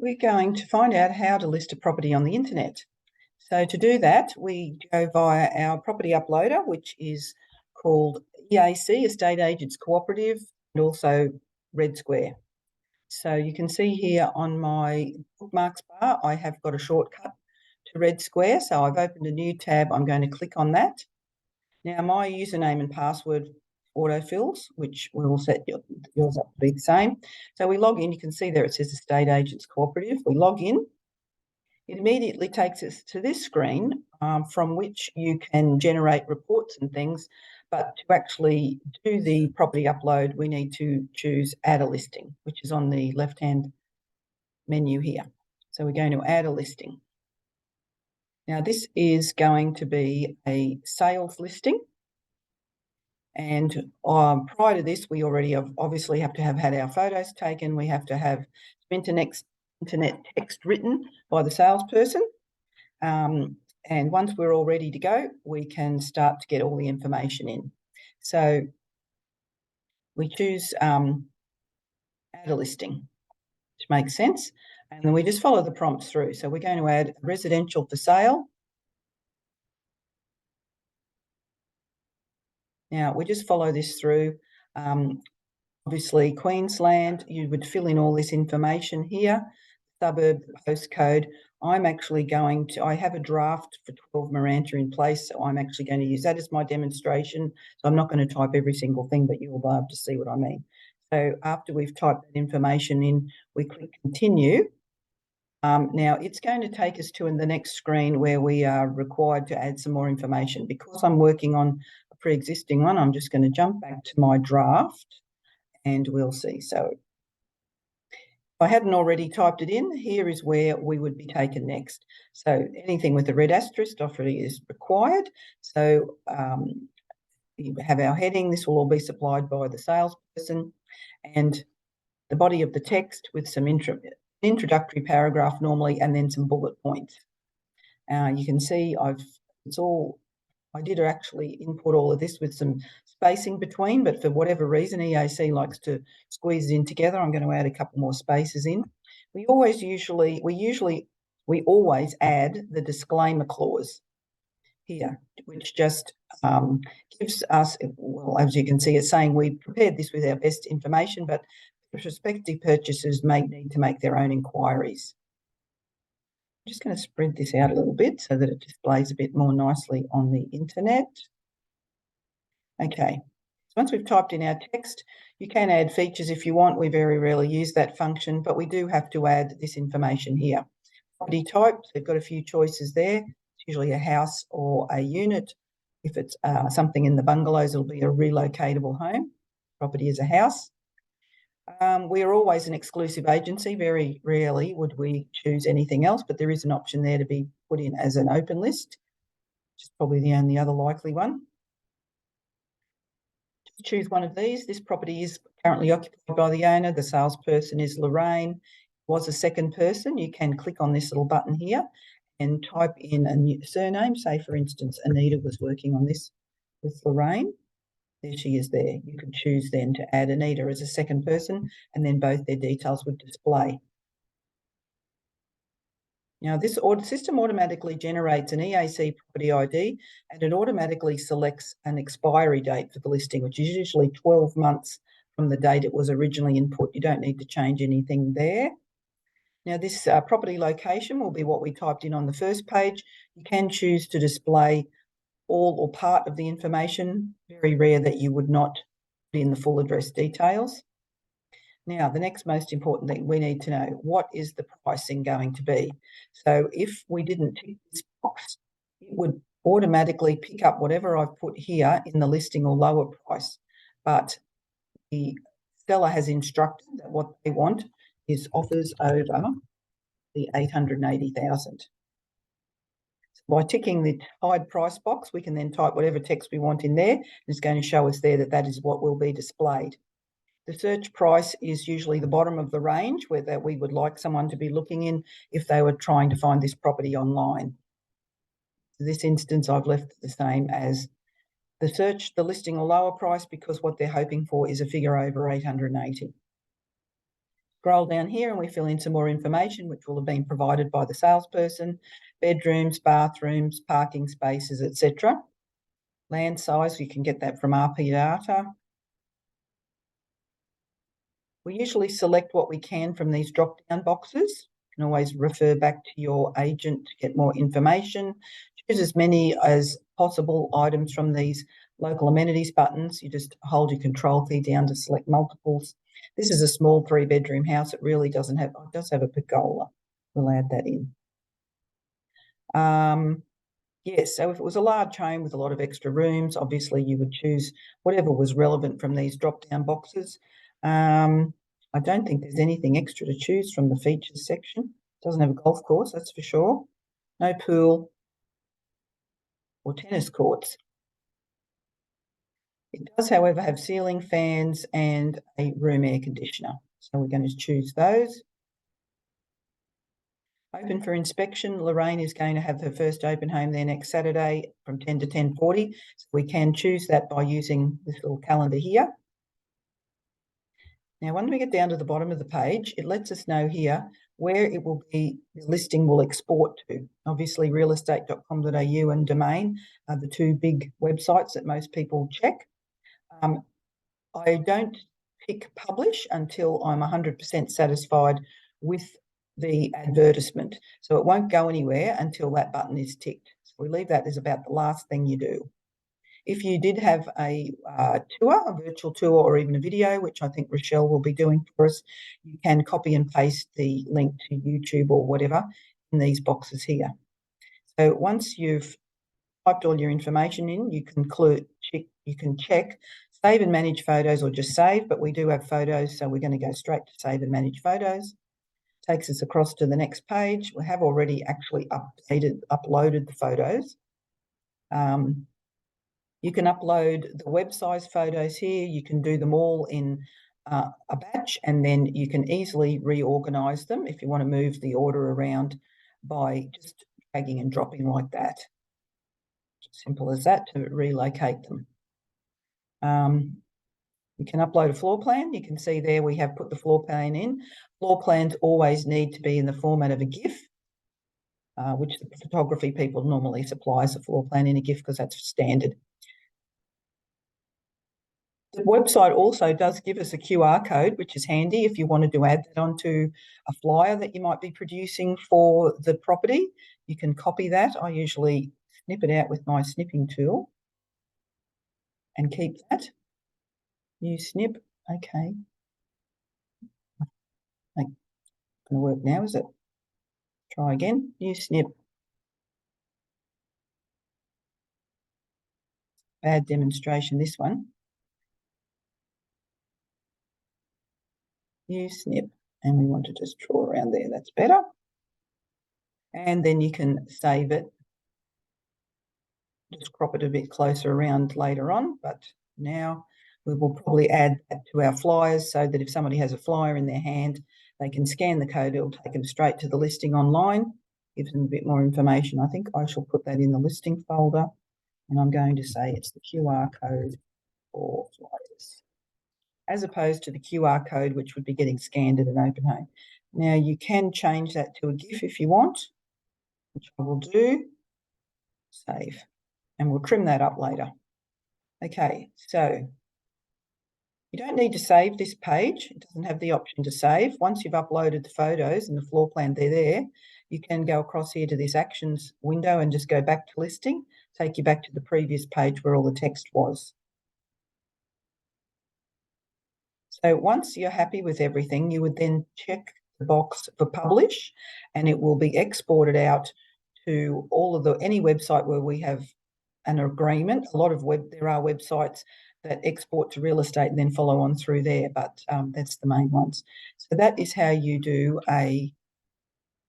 we're going to find out how to list a property on the internet. So to do that, we go via our property uploader, which is called EAC, Estate Agents Cooperative, and also Red Square. So you can see here on my bookmarks bar, I have got a shortcut to Red Square. So I've opened a new tab. I'm going to click on that. Now my username and password autofills, which we will set yours up to be the same. So we log in. You can see there it says Estate Agents Cooperative. We log in. It immediately takes us to this screen from which you can generate reports and things. But to actually do the property upload, we need to choose Add a Listing, which is on the left-hand menu here. So we're going to add a listing. Now this is going to be a sales listing. And prior to this, we already obviously have to have had our photos taken. We have to have internet text written by the salesperson. And once we're all ready to go, we can start to get all the information in. So we choose add a listing, which makes sense. And then we just follow the prompts through. So we're going to add residential for sale. Now, we just follow this through. Obviously, Queensland, you would fill in all this information here, suburb, postcode. I'm actually going to, I have a draft for 12 Miranda in place, so I'm actually going to use that as my demonstration. So I'm not going to type every single thing, but you will be able to see what I mean. So after we've typed that information in, we click continue. Now it's going to take us to the next screen where we are required to add some more information. Because I'm working on a pre-existing one, I'm just going to jump back to my draft and we'll see. So if I hadn't already typed it in, here is where we would be taken next. So anything with the red asterisk already is required. So you have our heading. This will all be supplied by the salesperson, and the body of the text with some introductory paragraph normally, and then some bullet points. You can see I did actually input all of this with some spacing between, but for whatever reason, EAC likes to squeeze it in together. I'm going to add a couple more spaces in. We always add the disclaimer clause here, which just gives us, well, as you can see, it's saying we prepared this with our best information, but prospective purchasers may need to make their own inquiries. I'm just going to spread this out a little bit so that it displays a bit more nicely on the internet. Okay, so once we've typed in our text, you can add features if you want. We very rarely use that function, but we do have to add this information here. Property type, so we've got a few choices there. It's usually a house or a unit. If it's something in the bungalows, it'll be a relocatable home. Property is a house. We are always an exclusive agency. Very rarely would we choose anything else, but there is an option there to be put in as an open list, which is probably the only other likely one. Just choose one of these. This property is currently occupied by the owner. The salesperson is Lorraine. Was a second person. You can click on this little button here and type in a new surname. Say, for instance, Anita was working on this with Lorraine. There she is there. You could choose then to add Anita as a second person, and then both their details would display. Now, this system automatically generates an EAC property ID, and it automatically selects an expiry date for the listing, which is usually 12 months from the date it was originally input. You don't need to change anything there. Now, this property location will be what we typed in on the first page. You can choose to display all or part of the information. Very rare that you would not put in the full address details. Now, the next most important thing we need to know, what is the pricing going to be? So if we didn't tick this box, it would automatically pick up whatever I've put here in the listing or lower price. But the seller has instructed that what they want is offers over the 880,000. By ticking the hide price box, we can then type whatever text we want in there. It's going to show us there that that is what will be displayed. The search price is usually the bottom of the range where we would like someone to be looking in if they were trying to find this property online. In this instance, I've left it the same as the listing or lower price, because what they're hoping for is a figure over 880. Scroll down here and we fill in some more information, which will have been provided by the salesperson: bedrooms, bathrooms, parking spaces, etc. Land size, you can get that from RP data. We usually select what we can from these drop-down boxes. You can always refer back to your agent to get more information. Choose as many as possible items from these local amenities buttons. You just hold your control key down to select multiples. This is a small 3-bedroom house. It really doesn't have, it does have a pergola. We'll add that in. Yes, so if it was a large home with a lot of extra rooms, obviously you would choose whatever was relevant from these drop-down boxes. I don't think there's anything extra to choose from the features section. It doesn't have a golf course, that's for sure. No pool or tennis courts. It does, however, have ceiling fans and a room air conditioner. So we're going to choose those. Open for inspection. Lorraine is going to have her first open home there next Saturday from 10 to 10:40. So we can choose that by using this little calendar here. Now, when we get down to the bottom of the page, it lets us know here where it will be, the listing will export to. Obviously, realestate.com.au and Domain are the two big websites that most people check. I don't pick publish until I'm 100% satisfied with the advertisement. So it won't go anywhere until that button is ticked. So we leave that as about the last thing you do. If you did have a tour, a virtual tour, or even a video, which I think Rochelle will be doing for us, you can copy and paste the link to YouTube or whatever in these boxes here. So once you've typed all your information in, you can check save and manage photos or just save, but we do have photos, so we're going to go straight to save and manage photos. Takes us across to the next page. We have already actually uploaded the photos. You can upload the web size photos here. You can do them all in a batch, and then you can easily reorganize them if you want to move the order around by just dragging and dropping like that. Simple as that to relocate them. You can upload a floor plan. You can see there we have put the floor plan in. Floor plans always need to be in the format of a GIF, which the photography people normally supply as a floor plan in a GIF because that's standard. The website also does give us a QR code, which is handy if you wanted to add that onto a flyer that you might be producing for the property. You can copy that. I usually snip it out with my snipping tool and keep that. New snip. Okay. Not going to work now, is it? Try again. New snip. Bad demonstration, this one. New snip. And we want to just draw around there. That's better. And then you can save it. Just crop it a bit closer around later on, but now we will probably add that to our flyers so that if somebody has a flyer in their hand, they can scan the code. It'll take them straight to the listing online, gives them a bit more information. I think I shall put that in the listing folder, and I'm going to say it's the QR code for flyers, as opposed to the QR code, which would be getting scanned at an open home. Now you can change that to a GIF if you want, which I will do. Save. And we'll trim that up later. Okay, so you don't need to save this page. It doesn't have the option to save. Once you've uploaded the photos and the floor plan, they're there. You can go across here to this actions window and just go back to listing, take you back to the previous page where all the text was. So once you're happy with everything, you would then check the box for publish, and it will be exported out to all of any website where we have an agreement. A lot of there are websites that export to real estate and then follow on through there, but that's the main ones. So that is how you do a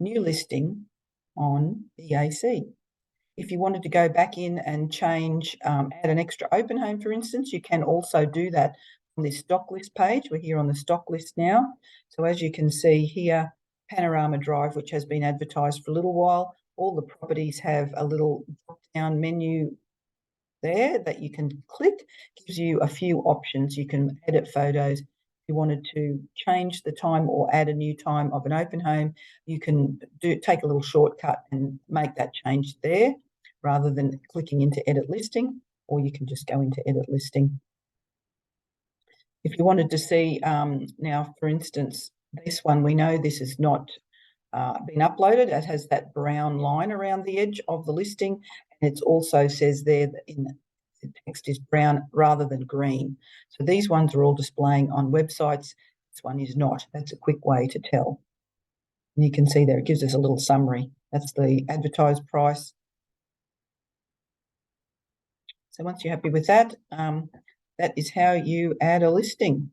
new listing on EAC. If you wanted to go back in and change, add an extra open home, for instance, you can also do that on this stock list page. We're here on the stock list now. So as you can see here, Panorama Drive, which has been advertised for a little while, all the properties have a little drop-down menu there that you can click. Gives you a few options. You can edit photos, If you wanted to change the time or add a new time of an open home, you can take a little shortcut and make that change there rather than clicking into edit listing, or you can just go into edit listing. If you wanted to see now, for instance, this one, we know this is not been uploaded. It has that brown line around the edge of the listing, and it also says there that the text is brown rather than green. So these ones are all displaying on websites. This one is not. That's a quick way to tell. And you can see there, it gives us a little summary. That's the advertised price. So once you're happy with that, that is how you add a listing.